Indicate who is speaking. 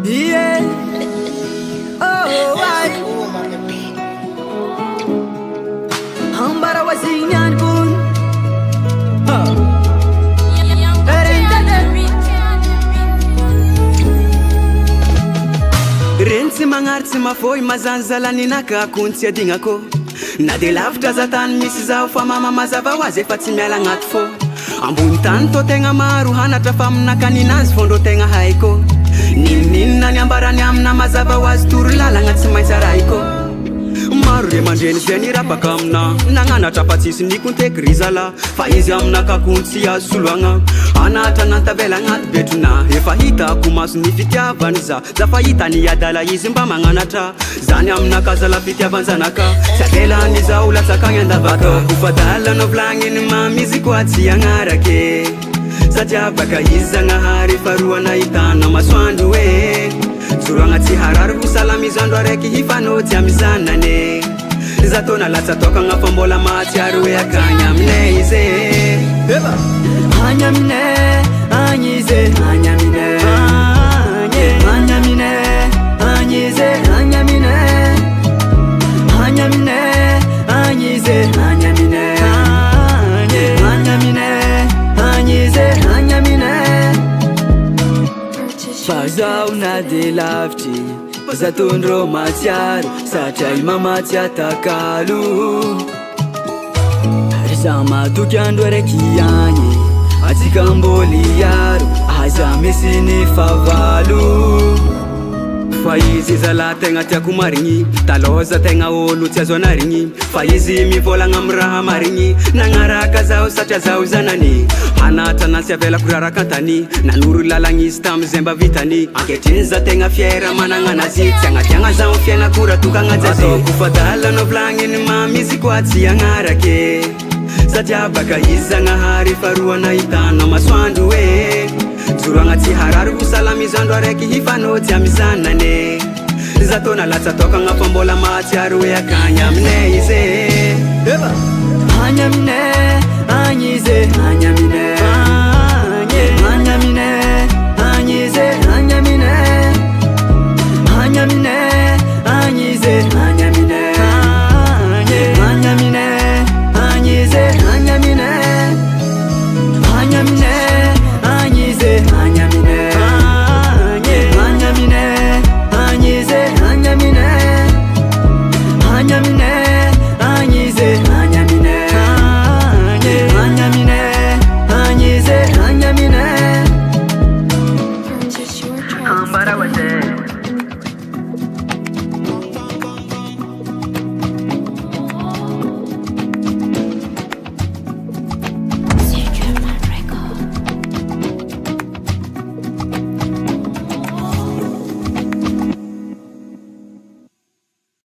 Speaker 1: Yeah. Oh, why? Hambara wazinyan kun. Rentsy magnaritsy mafoy mazanzalany naka kontsy adignako. Na de lavitra za tany misy zao fa mama mazava hoazy efa tsy miala agnaty fô. Ambony tany tô tegna maro hanatra fa amin'akaninazy fondro tegna haiko. Ninina ny ambarany amina mazava hoazy toro lalagna tsy maintsy araiko. Maro re mandreny zay nirapaka amina nagnanatra fa tsisy nikonteky ry zala fa izy amina kakontsy azo soloagna. Anatra nantavela agnaty betrona efa hitako maso ny fitiavany za fa hita ny adala izy mba magnanatra zany amina kazala fitiavan-janaka tsy avelany zao latsakagny andavaka kofa dalana volagniny mamizy koa tsy agnarake satria baka izy zagnahary faroana hitana masoandro hoe zoroagna tsy harary ho salamizandro araiky hifanotsy amy zanane za tona latsa tokagna fa mbola mahatsiary hoe akagny aminay izy agny aminay agny izy agny aminay agny aminay agny izy agny aminay agny aminay agny izy agny aminay agny aminay agny izy agny aminay fa zaho na de lavitry za tondro matsiaro satria i mamatsy atakalo ry za matoky andro araiky agny atsika mboly iaro aza misy ny favalo fa izy zala tegna tiako marigny taloza tegna olo tsy azo anarigny fa izy mivolagna amy raha marigny nagnaraka zaho satria zaho zanany hanatra nansy avelako raraka antany nanoro lalagnizy tamizay mba vitany anketriny za tegna fiera managnanazy tsy agnatiagna zaho fiainako raha tokagna jazy ataoko fa dalana volagniny mamizy koa tsy agnarake satria baka izy zagnahary faroana hitana masoandro hoe zoroagna tsy harary ho salamizandro araiky hifanotsy amy zanane za tona latsa tokagna fa mbola mahatsiary hoe akagny aminay izy agny aminay agny izy agny aminay